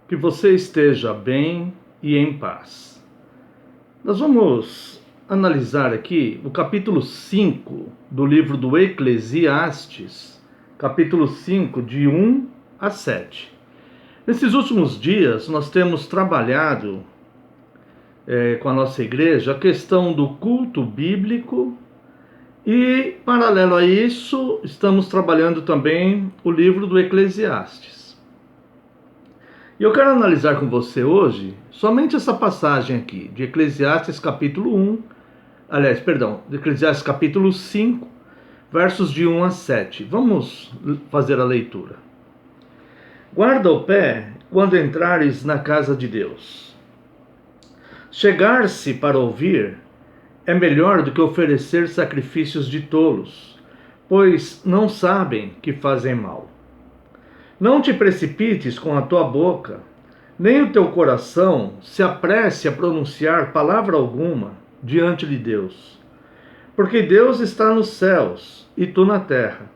Que você esteja bem e em paz. Nós vamos analisar aqui o capítulo 5 do livro do Eclesiastes, capítulo 5, de 1 a 7. Nesses últimos dias, nós temos trabalhado com a nossa igreja a questão do culto bíblico e, paralelo a isso, estamos trabalhando também o livro do Eclesiastes. E eu quero analisar com você hoje somente essa passagem aqui, de Eclesiastes capítulo 1, de Eclesiastes capítulo 5, versos de 1 a 7. Vamos fazer a leitura. Guarda o pé quando entrares na casa de Deus. Chegar-se para ouvir é melhor do que oferecer sacrifícios de tolos, pois não sabem que fazem mal. Não te precipites com a tua boca, nem o teu coração se apresse a pronunciar palavra alguma diante de Deus. Porque Deus está nos céus e tu na terra.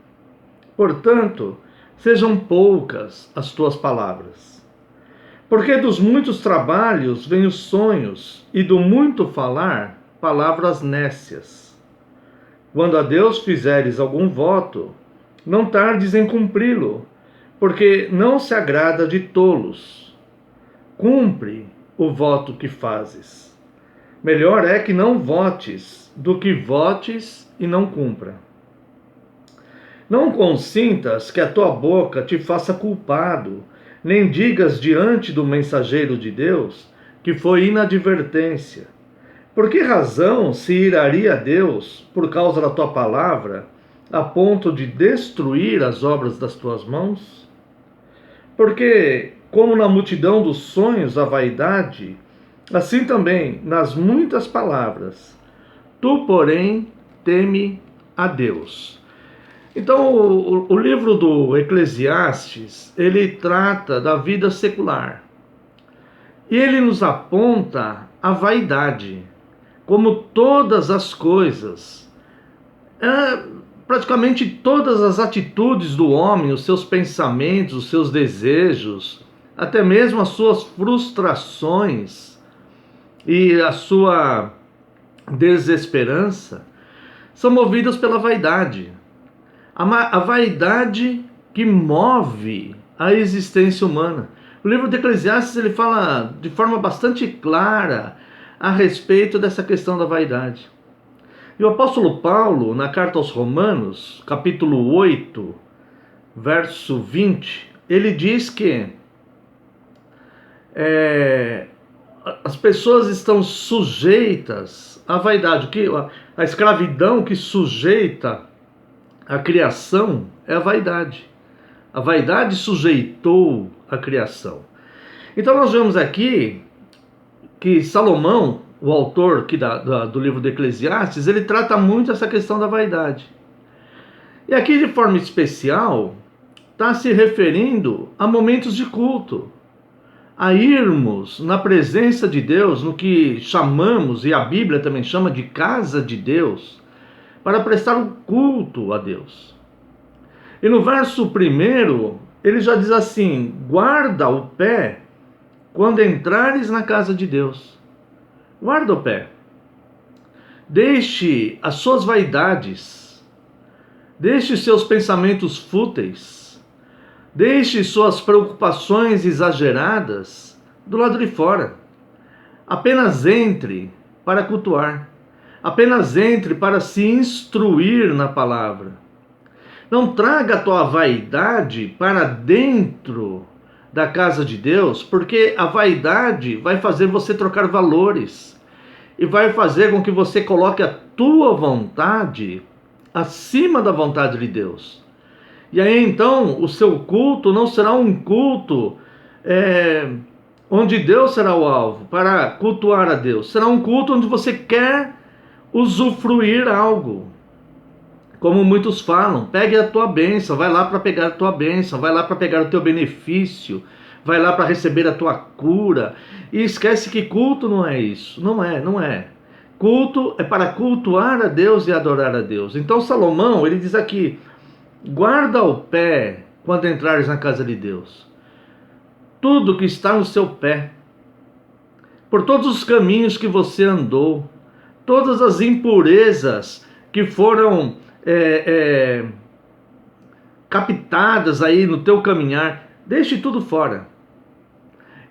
Portanto, sejam poucas as tuas palavras. Porque dos muitos trabalhos vêm os sonhos, e do muito falar, palavras nécias. Quando a Deus fizeres algum voto, não tardes em cumpri-lo, porque não se agrada de tolos. Cumpre o voto que fazes. Melhor é que não votes, do que votes e não cumpra. Não consintas que a tua boca te faça culpado, nem digas diante do mensageiro de Deus que foi inadvertência. Por que razão se iraria Deus por causa da tua palavra, a ponto de destruir as obras das tuas mãos? Porque, como na multidão dos sonhos a vaidade, assim também nas muitas palavras. Tu, porém, teme a Deus. Então, o livro do Eclesiastes, ele trata da vida secular. E ele nos aponta a vaidade, como todas as coisas. Praticamente todas as atitudes do homem, os seus pensamentos, os seus desejos, até mesmo as suas frustrações e a sua desesperança, são movidas pela vaidade. A vaidade que move a existência humana. O livro de Eclesiastes ele fala de forma bastante clara a respeito dessa questão da vaidade. E o apóstolo Paulo, na carta aos Romanos, capítulo 8, verso 20, ele diz que as pessoas estão sujeitas à vaidade, que a escravidão que sujeita a criação é a vaidade. A vaidade sujeitou a criação. Então nós vemos aqui que Salomão, o autor aqui do livro do Eclesiastes, ele trata muito essa questão da vaidade. E aqui, de forma especial, está se referindo a momentos de culto, a irmos na presença de Deus, no que chamamos, e a Bíblia também chama de casa de Deus, para prestar um culto a Deus. E no verso 1, ele já diz assim: guarda o pé quando entrares na casa de Deus. Guarda o pé. Deixe as suas vaidades. Deixe seus pensamentos fúteis. Deixe suas preocupações exageradas do lado de fora. Apenas entre para cultuar. Apenas entre para se instruir na palavra. Não traga a tua vaidade para dentro da casa de Deus, porque a vaidade vai fazer você trocar valores e vai fazer com que você coloque a tua vontade acima da vontade de Deus. E aí então o seu culto não será um culto onde Deus será o alvo para cultuar a Deus. Será um culto onde você quer usufruir algo. Como muitos falam, pegue a tua bênção, vai lá para pegar a tua bênção, vai lá para pegar o teu benefício, vai lá para receber a tua cura. E esquece que culto não é isso, não é. Culto é para cultuar a Deus e adorar a Deus. Então Salomão, ele diz aqui, guarda o pé quando entrares na casa de Deus. tudo que está no seu pé, por todos os caminhos que você andou, todas as impurezas que foram captadas aí no teu caminhar, deixe tudo fora.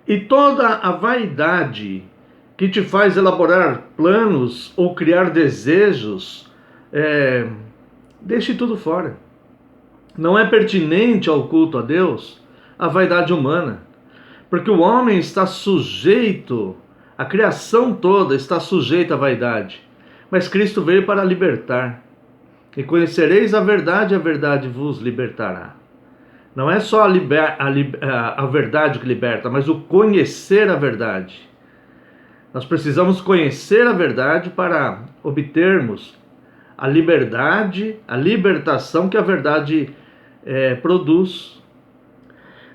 E toda a vaidade que te faz elaborar planos ou criar desejos, deixe tudo fora. Não é pertinente ao culto a Deus a vaidade humana, porque o homem está sujeito, a criação toda está sujeita à vaidade, mas Cristo veio para libertar. E conhecereis a verdade vos libertará. Não é só a verdade que liberta, mas o conhecer a verdade. Nós precisamos conhecer a verdade para obtermos a liberdade, a libertação que a verdade produz.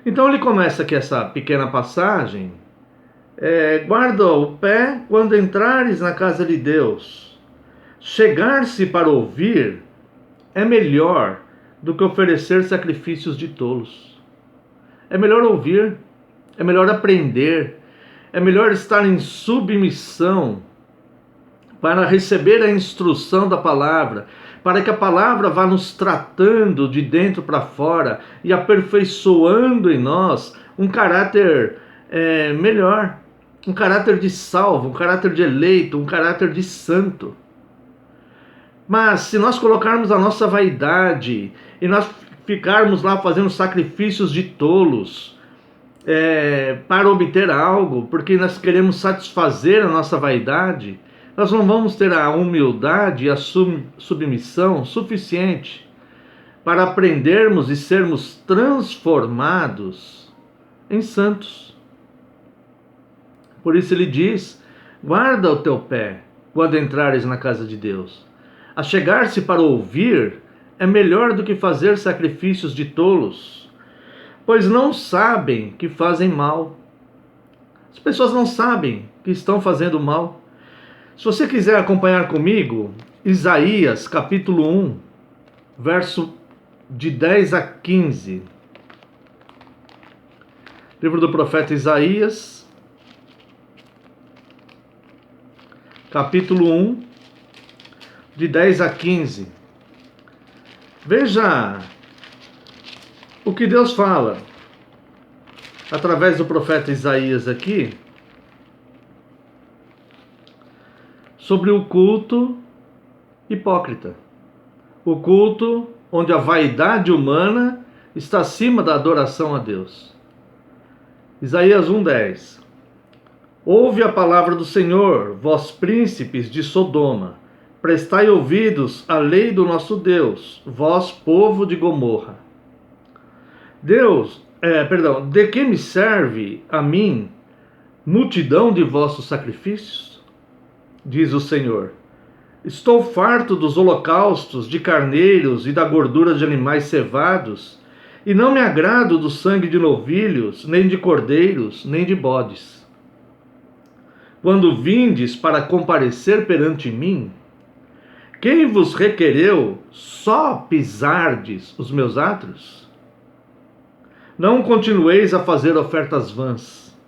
Então ele começa aqui essa pequena passagem. Guarda o pé quando entrares na casa de Deus. Chegar-se para ouvir é melhor do que oferecer sacrifícios de tolos. É melhor ouvir, é melhor aprender, é melhor estar em submissão para receber a instrução da palavra, para que a palavra vá nos tratando de dentro para fora e aperfeiçoando em nós um caráter melhor, um caráter de salvo, um caráter de eleito, um caráter de santo. Mas se nós colocarmos a nossa vaidade e nós ficarmos lá fazendo sacrifícios de tolos para obter algo, porque nós queremos satisfazer a nossa vaidade, nós não vamos ter a humildade e a submissão suficiente para aprendermos e sermos transformados em santos. Por isso ele diz: guarda o teu pé quando entrares na casa de Deus. A chegar-se para ouvir é melhor do que fazer sacrifícios de tolos, pois não sabem que fazem mal. As pessoas não sabem que estão fazendo mal. Se você quiser acompanhar comigo, Isaías capítulo 1, verso de 10 a 15. Livro do profeta Isaías, capítulo 1, de 10 a 15. Veja o que Deus fala através do profeta Isaías aqui sobre o culto hipócrita. O culto onde a vaidade humana está acima da adoração a Deus. Isaías 1:10. Ouve a palavra do Senhor, vós príncipes de Sodoma. Prestai ouvidos à lei do nosso Deus, vós povo de Gomorra. De que me serve a mim multidão de vossos sacrifícios? Diz o Senhor. Estou farto dos holocaustos de carneiros e da gordura de animais cevados, e não me agrado do sangue de novilhos, nem de cordeiros, nem de bodes. Quando vindes para comparecer perante mim, quem vos requereu só pisardes os meus átrios? Não continueis a fazer ofertas vãs.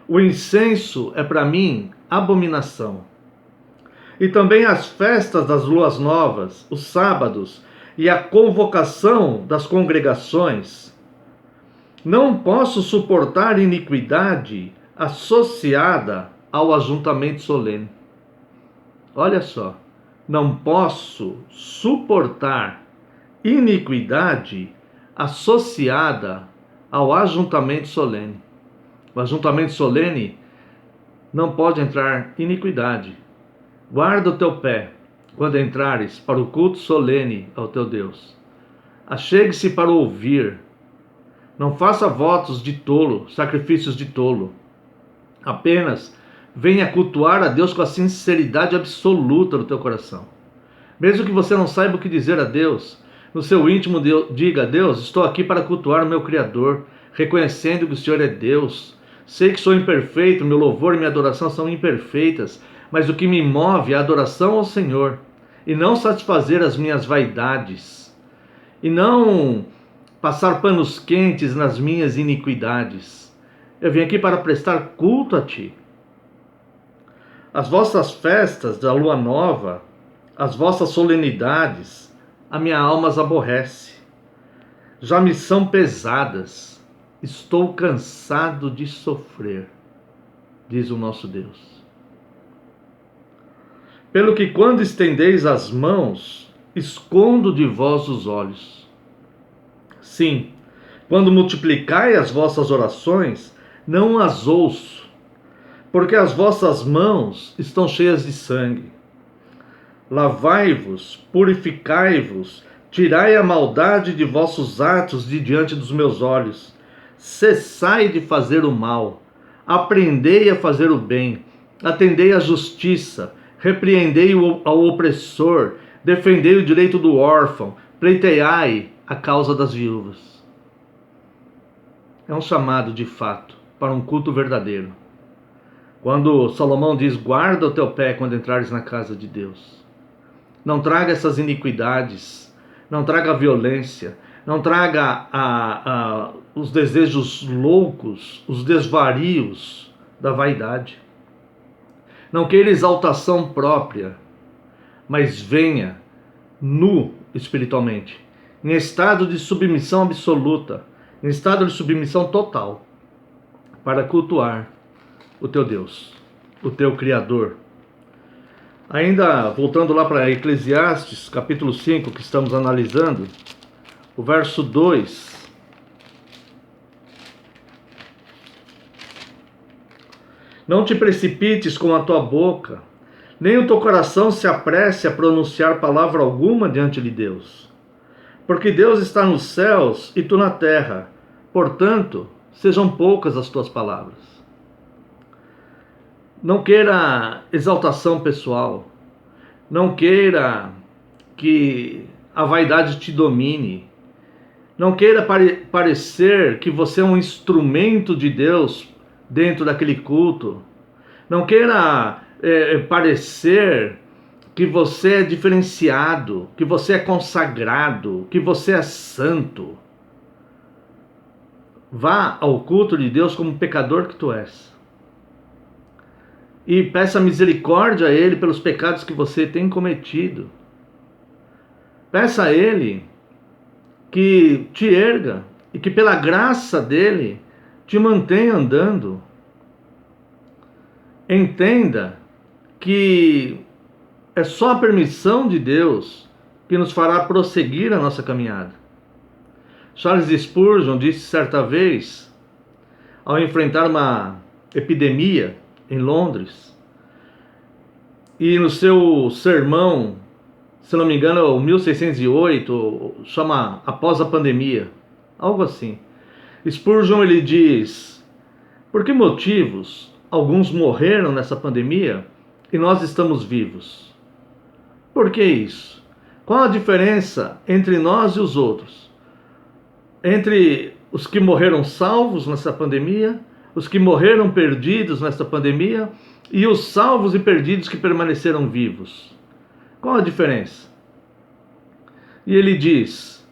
O incenso é para mim abominação. E também as festas das luas novas, os sábados e a convocação das congregações. Não posso suportar iniquidade associada ao ajuntamento solene. Olha só. Não posso suportar iniquidade associada ao ajuntamento solene. O ajuntamento solene não pode entrar iniquidade. Guarda o teu pé quando entrares para o culto solene ao teu Deus. Achegue-se para ouvir. Não faça votos de tolo, sacrifícios de tolo. Apenas venha cultuar a Deus com a sinceridade absoluta do teu coração. Mesmo que você não saiba o que dizer a Deus, no seu íntimo diga: Deus, estou aqui para cultuar o meu Criador, reconhecendo que o Senhor é Deus. Sei que sou imperfeito, meu louvor e minha adoração são imperfeitas, mas o que me move é a adoração ao Senhor, e não satisfazer as minhas vaidades, e não passar panos quentes nas minhas iniquidades. Eu vim aqui para prestar culto a ti. As vossas festas da lua nova, as vossas solenidades, a minha alma as aborrece. Já me são pesadas. Estou cansado de sofrer, diz o nosso Deus. Pelo que quando estendeis as mãos, escondo de vós os olhos. Sim, quando multiplicai as vossas orações, não as ouço, porque as vossas mãos estão cheias de sangue. Lavai-vos, purificai-vos, tirai a maldade de vossos atos de diante dos meus olhos. Cessai de fazer o mal, aprendei a fazer o bem, atendei à justiça, repreendei ao opressor, defendei o direito do órfão, pleiteai a causa das viúvas. É um chamado de fato para um culto verdadeiro. Quando Salomão diz: guarda o teu pé quando entrares na casa de Deus. Não traga essas iniquidades, não traga a violência, não traga os desejos loucos, os desvarios da vaidade. Não queira exaltação própria, mas venha nu espiritualmente, em estado de submissão absoluta, em estado de submissão total, para cultuar o teu Deus, o teu Criador. Ainda voltando lá para Eclesiastes, capítulo 5, que estamos analisando, o verso 2. Não te precipites com a tua boca, nem o teu coração se apresse a pronunciar palavra alguma diante de Deus. Porque Deus está nos céus e tu na terra, portanto, sejam poucas as tuas palavras. Não queira exaltação pessoal, não queira que a vaidade te domine, não queira parecer que você é um instrumento de Deus dentro daquele culto, não queira parecer que você é diferenciado, que você é consagrado, que você é santo. Vá ao culto de Deus como pecador que tu és. E peça misericórdia a Ele pelos pecados que você tem cometido. Peça a Ele que te erga e que pela graça dEle te mantenha andando. Entenda que é só a permissão de Deus que nos fará prosseguir a nossa caminhada. Charles Spurgeon disse certa vez, ao enfrentar uma epidemia em Londres, e no seu sermão, se não me engano, o 1608, chama Após a Pandemia, algo assim. Spurgeon ele diz: por que motivos alguns morreram nessa pandemia e nós estamos vivos? Por que isso? Qual a diferença entre nós e os outros? Entre os que morreram salvos nessa pandemia, os que morreram perdidos nessa pandemia e os salvos e perdidos que permaneceram vivos. Qual a diferença? E ele diz: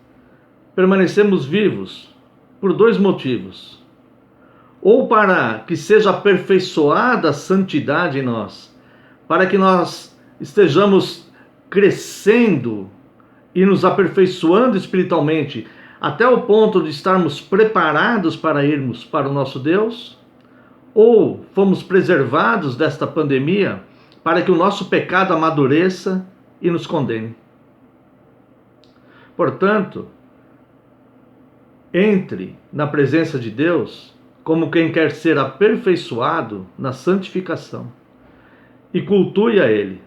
permanecemos vivos por dois motivos. Ou para que seja aperfeiçoada a santidade em nós, para que nós estejamos crescendo e nos aperfeiçoando espiritualmente, até o ponto de estarmos preparados para irmos para o nosso Deus, ou fomos preservados desta pandemia para que o nosso pecado amadureça e nos condene. Portanto, entre na presença de Deus como quem quer ser aperfeiçoado na santificação e cultue a Ele,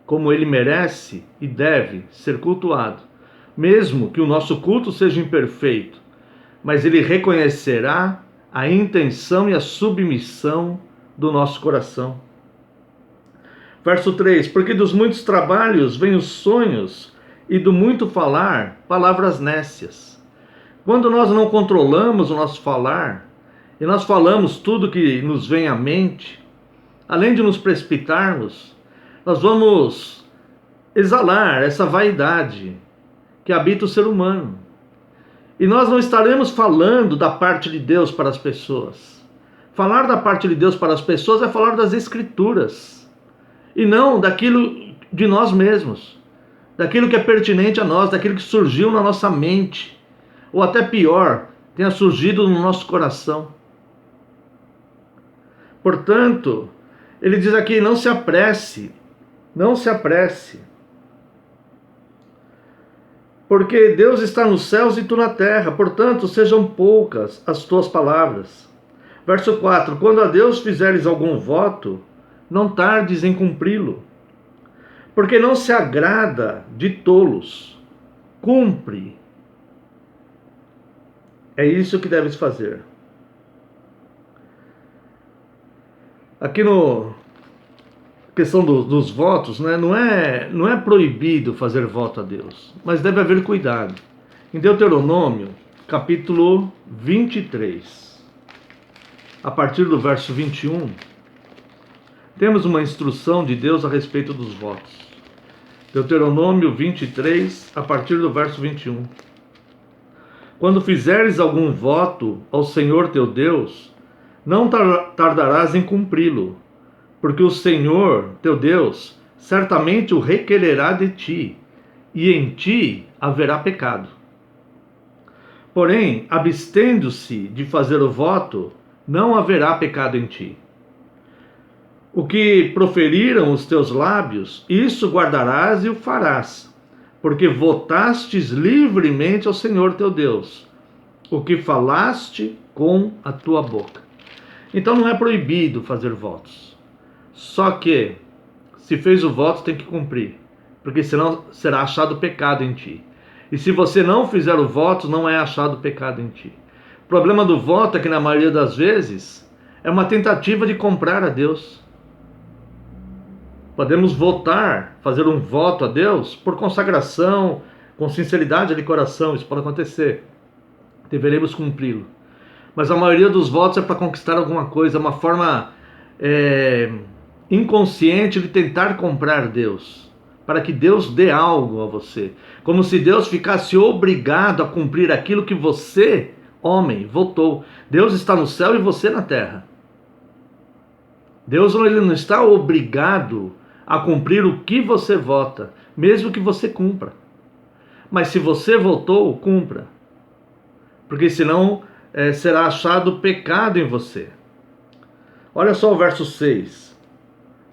como Ele merece e deve ser cultuado, mesmo que o nosso culto seja imperfeito, mas Ele reconhecerá a intenção e a submissão do nosso coração. Verso 3: porque dos muitos trabalhos vêm os sonhos, e do muito falar, palavras nécias. Quando nós não controlamos o nosso falar, e nós falamos tudo que nos vem à mente, além de nos precipitarmos, nós vamos exalar essa vaidade que habita o ser humano. E nós não estaremos falando da parte de Deus para as pessoas. Falar da parte de Deus para as pessoas é falar das Escrituras, e não daquilo de nós mesmos, daquilo que é pertinente a nós, daquilo que surgiu na nossa mente, ou até pior, tenha surgido no nosso coração. Portanto, ele diz aqui, não se apresse, não se apresse, porque Deus está nos céus e tu na terra, portanto, sejam poucas as tuas palavras. Verso 4, quando a Deus fizeres algum voto, não tardes em cumpri-lo, porque não se agrada de tolos. Cumpre. É isso que deves fazer. Aqui no questão dos votos, né, não é proibido fazer voto a Deus, mas deve haver cuidado. Em Deuteronômio, capítulo 23, a partir do verso 21, temos uma instrução de Deus a respeito dos votos. Deuteronômio 23, a partir do verso 21. Quando fizeres algum voto ao Senhor teu Deus, não tardarás em cumpri-lo, porque o Senhor teu Deus certamente o requererá de ti, e em ti haverá pecado. Porém, abstendo-se de fazer o voto, não haverá pecado em ti. O que proferiram os teus lábios, isso guardarás e o farás, porque votastes livremente ao Senhor teu Deus, o que falaste com a tua boca. Então não é proibido fazer votos. Só que, se fez o voto, tem que cumprir, porque senão será achado pecado em ti. E se você não fizer o voto, não é achado pecado em ti. O problema do voto é que, na maioria das vezes, é uma tentativa de comprar a Deus. Podemos votar, fazer um voto a Deus por consagração, com sinceridade de coração, isso pode acontecer. Deveremos cumpri-lo. Mas a maioria dos votos é para conquistar alguma coisa, uma forma inconsciente de tentar comprar Deus, para que Deus dê algo a você, como se Deus ficasse obrigado a cumprir aquilo que você, homem, votou. Deus está no céu e você na terra. Deus ele não está obrigado a cumprir o que você vota, mesmo que você cumpra. Mas se você votou, cumpra, porque senão será achado pecado em você. Olha só o verso 6.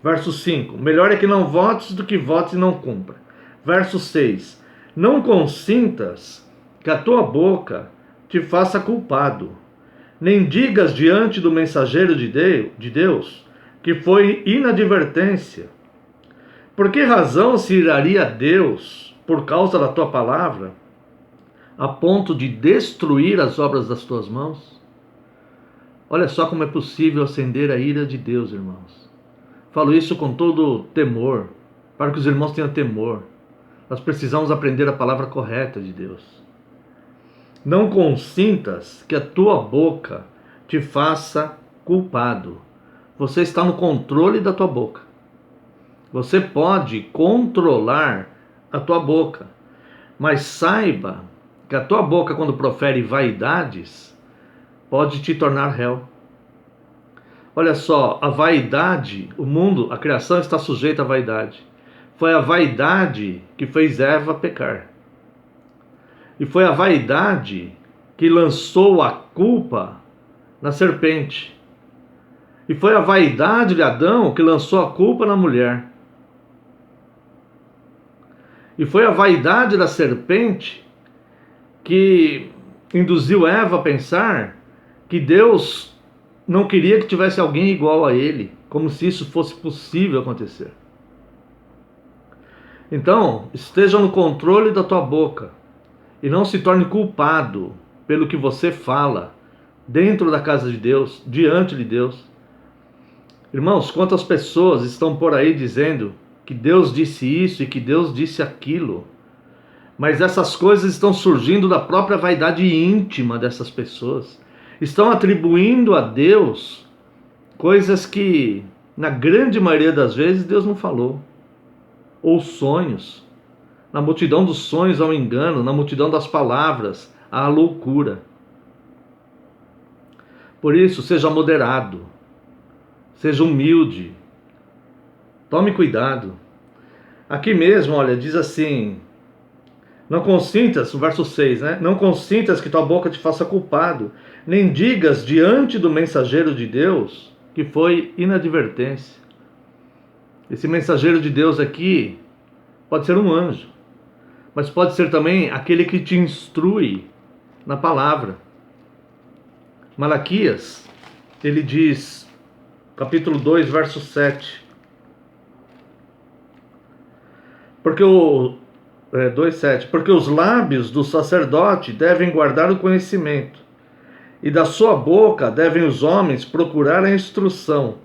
Verso 5. Melhor é que não votes do que votes e não cumpra. Verso 6. Não consintas que a tua boca te faça culpado, nem digas diante do mensageiro de Deus que foi inadvertência. Por que razão se iraria Deus por causa da tua palavra, a ponto de destruir as obras das tuas mãos? Olha só como é possível acender a ira de Deus, irmãos. Falo isso com todo temor, para que os irmãos tenham temor. Nós precisamos aprender a palavra correta de Deus. Não consintas que a tua boca te faça culpado. Você está no controle da tua boca. Você pode controlar a tua boca, mas saiba que a tua boca, quando profere vaidades, pode te tornar réu. Olha só, a vaidade, o mundo, a criação está sujeita à vaidade. Foi a vaidade que fez Eva pecar. E foi a vaidade que lançou a culpa na serpente. E foi a vaidade de Adão que lançou a culpa na mulher. E foi a vaidade da serpente que induziu Eva a pensar que Deus não queria que tivesse alguém igual a ele, como se isso fosse possível acontecer. Então, esteja no controle da tua boca e não se torne culpado pelo que você fala dentro da casa de Deus, diante de Deus. Irmãos, quantas pessoas estão por aí dizendo que Deus disse isso e que Deus disse aquilo, mas essas coisas estão surgindo da própria vaidade íntima dessas pessoas. Estão atribuindo a Deus coisas que, na grande maioria das vezes, Deus não falou. Ou sonhos. Na multidão dos sonhos há um engano, na multidão das palavras há a loucura. Por isso, seja moderado, seja humilde, tome cuidado. Aqui mesmo, olha, diz assim: não consintas, no verso 6, né? Não consintas que tua boca te faça culpado, nem digas diante do mensageiro de Deus que foi inadvertência. Esse mensageiro de Deus aqui pode ser um anjo, mas pode ser também aquele que te instrui na palavra. Malaquias, ele diz, capítulo 2, verso 7. Porque 2,7. Porque os lábios do sacerdote devem guardar o conhecimento, e da sua boca devem os homens procurar a instrução,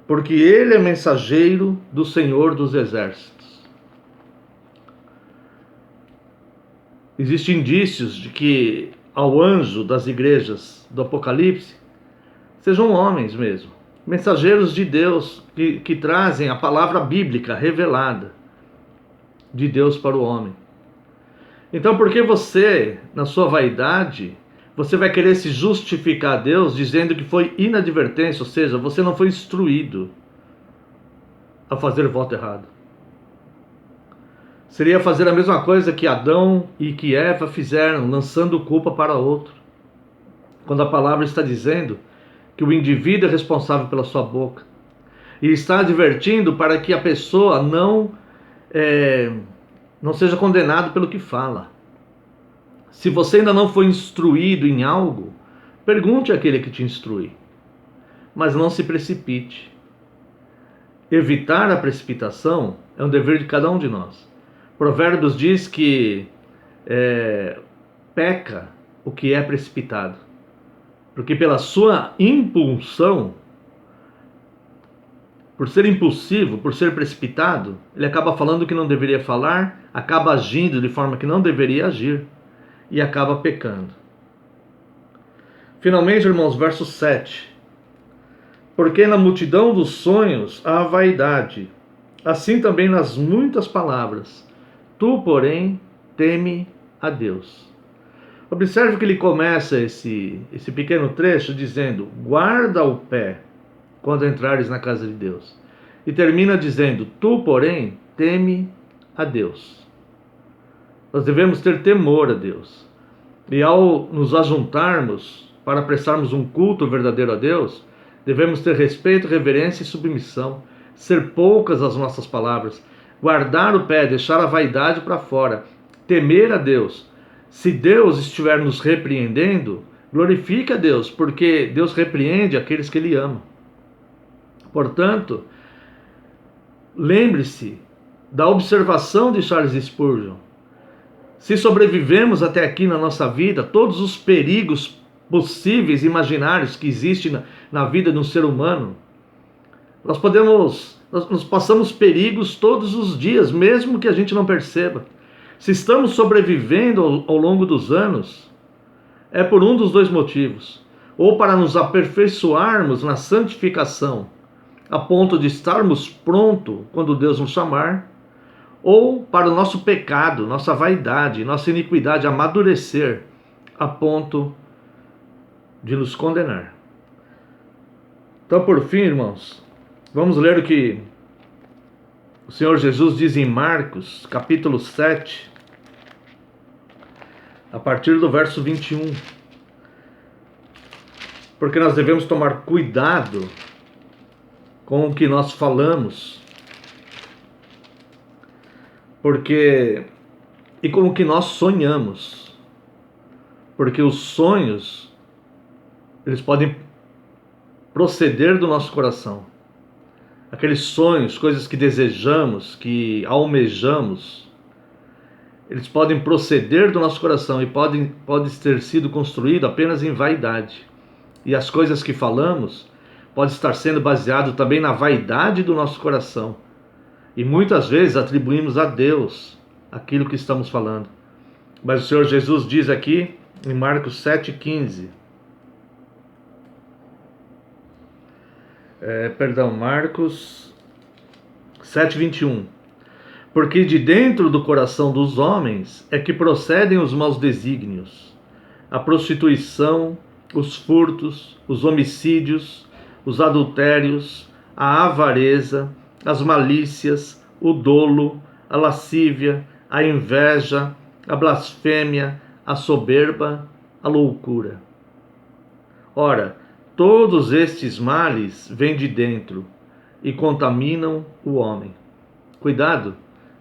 porque ele é mensageiro do Senhor dos Exércitos. Existem indícios de que ao anjo das igrejas do Apocalipse sejam homens mesmo, mensageiros de Deus que trazem a palavra bíblica revelada de Deus para o homem. Então, por que você, na sua vaidade, você vai querer se justificar a Deus dizendo que foi inadvertência, ou seja, você não foi instruído a fazer voto errado? Seria fazer a mesma coisa que Adão e que Eva fizeram, lançando culpa para outro. Quando a palavra está dizendo que o indivíduo é responsável pela sua boca e está advertindo para que a pessoa não seja condenado pelo que fala. Se você ainda não foi instruído em algo, pergunte àquele que te instrui, mas não se precipite. Evitar a precipitação é um dever de cada um de nós. Provérbios diz que peca o que é precipitado, porque pela sua impulsão, por ser impulsivo, por ser precipitado, ele acaba falando o que não deveria falar, acaba agindo de forma que não deveria agir e acaba pecando. Finalmente, irmãos, verso 7. Porque na multidão dos sonhos há vaidade, assim também nas muitas palavras. Tu, porém, teme a Deus. Observe que ele começa esse pequeno trecho dizendo: guarda o pé quando entrares na casa de Deus. E termina dizendo: tu, porém, teme a Deus. Nós devemos ter temor a Deus. E ao nos ajuntarmos para prestarmos um culto verdadeiro a Deus, devemos ter respeito, reverência e submissão, ser poucas as nossas palavras, guardar o pé, deixar a vaidade para fora, temer a Deus. Se Deus estiver nos repreendendo, glorifique a Deus, porque Deus repreende aqueles que Ele ama. Portanto, lembre-se da observação de Charles Spurgeon. Se sobrevivemos até aqui na nossa vida, todos os perigos possíveis, imaginários que existem na vida de um ser humano, nós passamos perigos todos os dias, mesmo que a gente não perceba. Se estamos sobrevivendo ao longo dos anos, é por um dos dois motivos: ou para nos aperfeiçoarmos na santificação, a ponto de estarmos prontos quando Deus nos chamar, ou para o nosso pecado, nossa vaidade, nossa iniquidade amadurecer a ponto de nos condenar. Então, por fim, irmãos, vamos ler o que o Senhor Jesus diz em Marcos, capítulo 7, a partir do verso 21. Porque nós devemos tomar cuidado com o que nós falamos, e com o que nós sonhamos, porque os sonhos, eles podem proceder do nosso coração. Aqueles sonhos, coisas que desejamos, que almejamos, eles podem proceder do nosso coração e podem ter sido construídos apenas em vaidade. E as coisas que falamos podem estar sendo baseado também na vaidade do nosso coração. E muitas vezes atribuímos a Deus aquilo que estamos falando. Mas o Senhor Jesus diz aqui em Marcos 7,15. Marcos 7,21. Porque de dentro do coração dos homens é que procedem os maus desígnios, a prostituição, os furtos, os homicídios, os adultérios, a avareza, as malícias, o dolo, a lascívia, a inveja, a blasfêmia, a soberba, a loucura. Ora, todos estes males vêm de dentro e contaminam o homem. Cuidado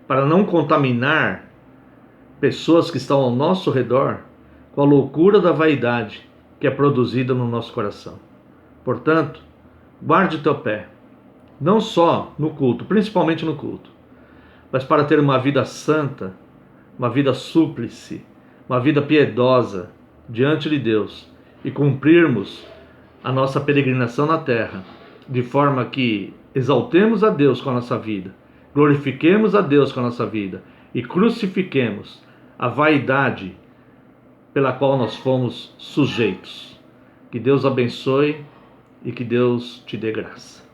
para não contaminar pessoas que estão ao nosso redor com a loucura da vaidade que é produzida no nosso coração. Portanto, guarde o teu pé, não só no culto, principalmente no culto, mas para ter uma vida santa, uma vida súplice, uma vida piedosa diante de Deus e cumprirmos a nossa peregrinação na terra, de forma que exaltemos a Deus com a nossa vida, glorifiquemos a Deus com a nossa vida e crucifiquemos a vaidade pela qual nós fomos sujeitos. Que Deus abençoe e que Deus te dê graça.